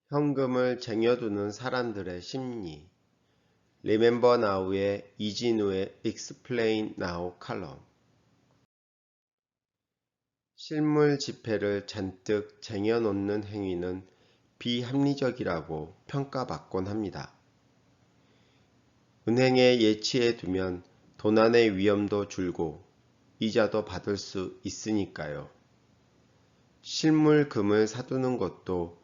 현금을 쟁여두는 사람들의 심리. Remember Now의 이진우의 Explain Now 칼럼. 실물 지폐를 잔뜩 쟁여놓는 행위는 비합리적이라고 평가받곤 합니다. 은행에 예치해 두면 도난의 위험도 줄고 이자도 받을 수 있으니까요. 실물 금을 사두는 것도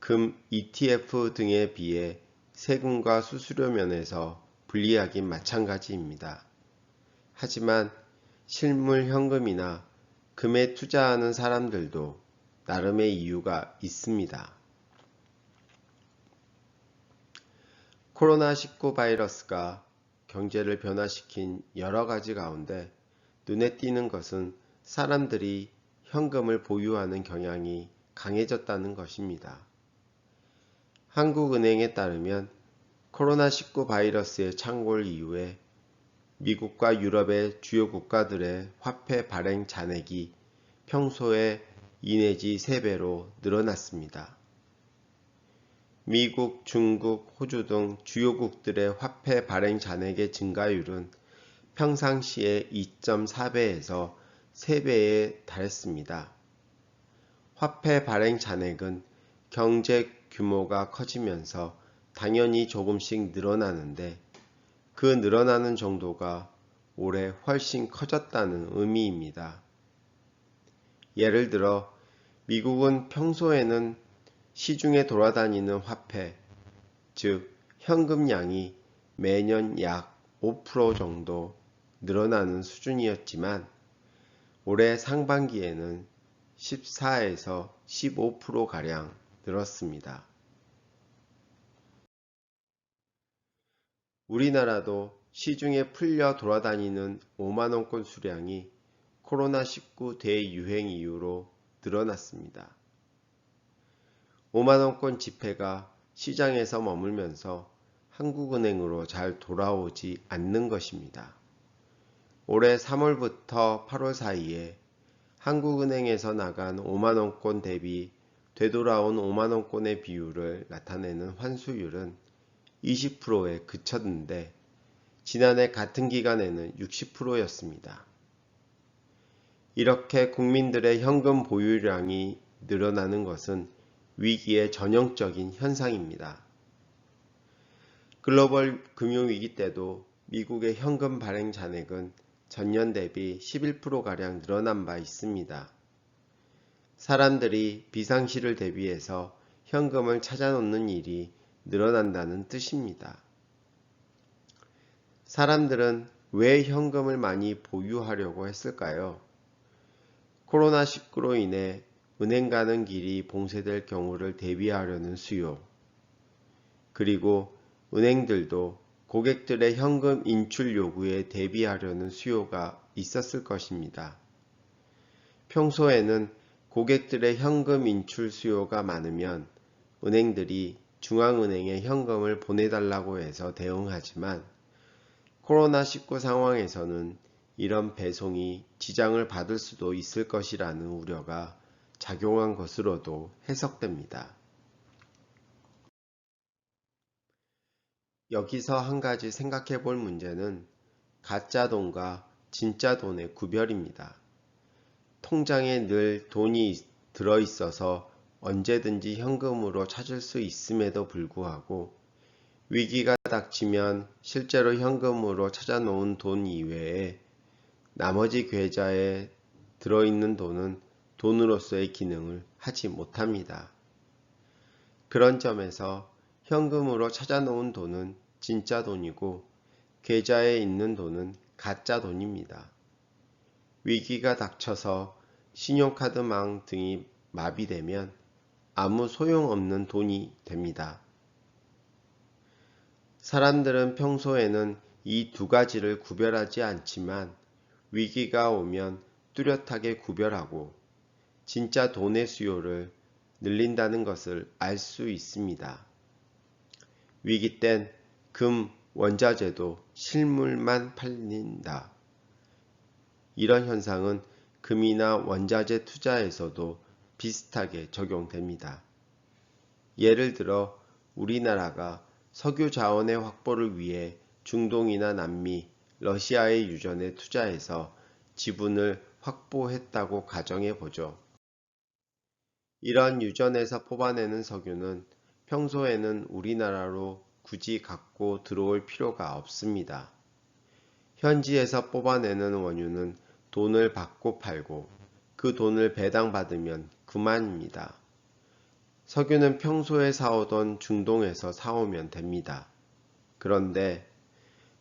금 ETF 등에 비해 세금과 수수료 면에서 불리하긴 마찬가지입니다. 하지만 실물 현금이나 금에 투자하는 사람들도 나름의 이유가 있습니다. 코로나19 바이러스가 경제를 변화시킨 여러 가지 가운데 눈에 띄는 것은 사람들이 현금을 보유하는 경향이 강해졌다는 것입니다. 한국은행에 따르면 코로나19 바이러스의 창궐 이후에 미국과 유럽의 주요 국가들의 화폐 발행 잔액이 평소에 2 내지 3배로 늘어났습니다. 미국, 중국, 호주 등 주요국들의 화폐 발행 잔액의 증가율은 평상시의 2.4배에서 3배에 달했습니다. 화폐 발행 잔액은 경제 규모가 커지면서 당연히 조금씩 늘어나는데 그 늘어나는 정도가 올해 훨씬 커졌다는 의미입니다. 예를 들어 미국은 평소에는 시중에 돌아다니는 화폐, 즉 현금량이 매년 약 5% 정도 늘어나는 수준이었지만 올해 상반기에는 14에서 15%가량 늘었습니다. 우리나라도 시중에 풀려 돌아다니는 5만원권 수량이 코로나19 대유행 이후로 늘어났습니다. 5만원권 지폐가 시장에서 머물면서 한국은행으로 잘 돌아오지 않는 것입니다. 올해 3월부터 8월 사이에 한국은행에서 나간 5만원권 대비 되돌아온 5만원권의 비율을 나타내는 환수율은 20%에 그쳤는데 지난해 같은 기간에는 60%였습니다. 이렇게 국민들의 현금 보유량이 늘어나는 것은 위기의 전형적인 현상입니다. 글로벌 금융위기 때도 미국의 현금 발행 잔액은 전년 대비 11%가량 늘어난 바 있습니다. 사람들이 비상시를 대비해서 현금을 찾아놓는 일이 늘어난다는 뜻입니다. 사람들은 왜 현금을 많이 보유하려고 했을까요? 코로나19로 인해 은행 가는 길이 봉쇄될 경우를 대비하려는 수요, 그리고 은행들도 고객들의 현금 인출 요구에 대비하려는 수요가 있었을 것입니다. 평소에는 고객들의 현금 인출 수요가 많으면 은행들이 중앙은행에 현금을 보내달라고 해서 대응하지만 코로나19 상황에서는 이런 배송이 지장을 받을 수도 있을 것이라는 우려가 작용한 것으로도 해석됩니다. 여기서 한 가지 생각해 볼 문제는 가짜 돈과 진짜 돈의 구별입니다. 통장에 늘 돈이 들어 있어서 언제든지 현금으로 찾을 수 있음에도 불구하고 위기가 닥치면 실제로 현금으로 찾아놓은 돈 이외에 나머지 계좌에 들어있는 돈은 돈으로서의 기능을 하지 못합니다. 그런 점에서 현금으로 찾아놓은 돈은 진짜 돈이고 계좌에 있는 돈은 가짜 돈입니다. 위기가 닥쳐서 신용카드망 등이 마비되면 아무 소용없는 돈이 됩니다. 사람들은 평소에는 이 두 가지를 구별하지 않지만 위기가 오면 뚜렷하게 구별하고 진짜 돈의 수요를 늘린다는 것을 알 수 있습니다. 위기 땐 금, 원자재도 실물만 팔린다. 이런 현상은 금이나 원자재 투자에서도 비슷하게 적용됩니다. 예를 들어 우리나라가 석유 자원의 확보를 위해 중동이나 남미, 러시아의 유전에 투자해서 지분을 확보했다고 가정해 보죠. 이런 유전에서 뽑아내는 석유는 평소에는 우리나라로 굳이 갖고 들어올 필요가 없습니다. 현지에서 뽑아내는 원유는 돈을 받고 팔고 그 돈을 배당받으면 그만입니다. 석유는 평소에 사오던 중동에서 사오면 됩니다. 그런데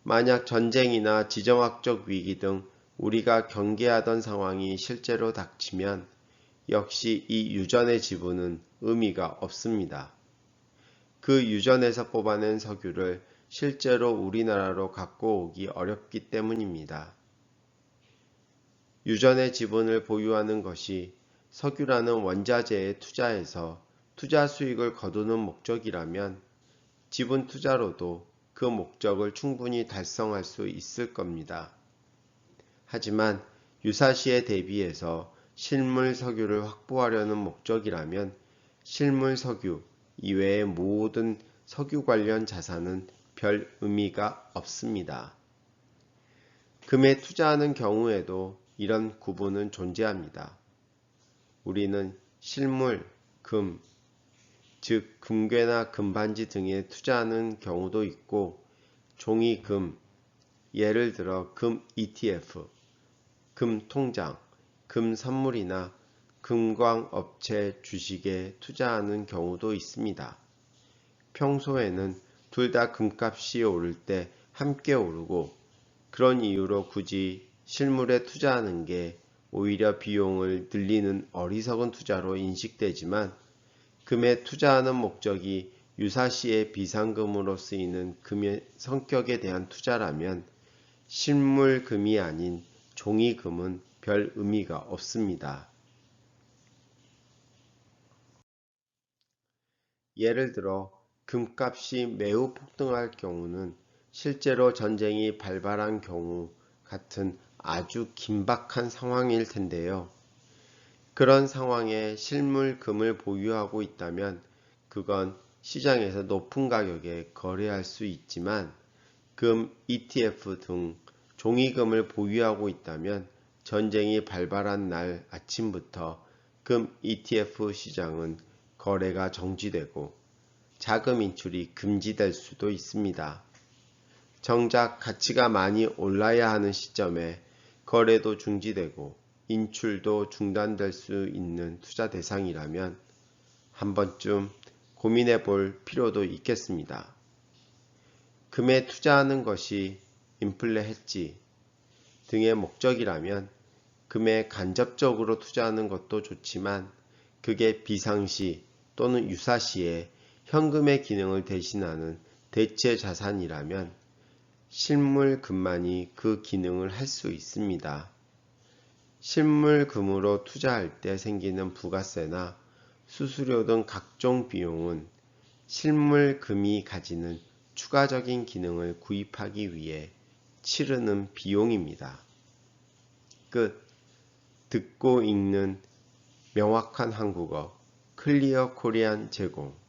만약 전쟁이나 지정학적 위기 등 우리가 경계하던 상황이 실제로 닥치면 역시 이 유전의 지분은 의미가 없습니다. 그 유전에서 뽑아낸 석유를 실제로 우리나라로 갖고 오기 어렵기 때문입니다. 유전의 지분을 보유하는 것이 석유라는 원자재에 투자해서 투자 수익을 거두는 목적이라면 지분 투자로도 그 목적을 충분히 달성할 수 있을 겁니다. 하지만 유사시에 대비해서 실물 석유를 확보하려는 목적이라면 실물 석유 이외의 모든 석유 관련 자산은 별 의미가 없습니다. 금에 투자하는 경우에도 이런 구분은 존재합니다. 우리는 실물, 금, 즉 금괴나 금반지 등에 투자하는 경우도 있고 종이금, 예를 들어 금 ETF, 금 통장, 금 선물이나 금광업체 주식에 투자하는 경우도 있습니다. 평소에는 둘 다 금값이 오를 때 함께 오르고 그런 이유로 굳이 실물에 투자하는 게 오히려 비용을 늘리는 어리석은 투자로 인식되지만 금에 투자하는 목적이 유사시에 비상금으로 쓰이는 금의 성격에 대한 투자라면 실물금이 아닌 종이금은 별 의미가 없습니다. 예를 들어 금값이 매우 폭등할 경우는 실제로 전쟁이 발발한 경우 같은 아주 긴박한 상황일 텐데요. 그런 상황에 실물 금을 보유하고 있다면 그건 시장에서 높은 가격에 거래할 수 있지만 금 ETF 등 종이금을 보유하고 있다면 전쟁이 발발한 날 아침부터 금 ETF 시장은 거래가 정지되고 자금 인출이 금지될 수도 있습니다. 정작 가치가 많이 올라야 하는 시점에 거래도 중지되고 인출도 중단될 수 있는 투자 대상이라면 한 번쯤 고민해 볼 필요도 있겠습니다. 금에 투자하는 것이 인플레 해지 등의 목적이라면 금에 간접적으로 투자하는 것도 좋지만 그게 비상시 또는 유사시에 현금의 기능을 대신하는 대체 자산이라면 실물금만이 그 기능을 할 수 있습니다. 실물금으로 투자할 때 생기는 부가세나 수수료 등 각종 비용은 실물금이 가지는 추가적인 기능을 구입하기 위해 치르는 비용입니다. 끝. 듣고 읽는 명확한 한국어 클리어 코리안 제공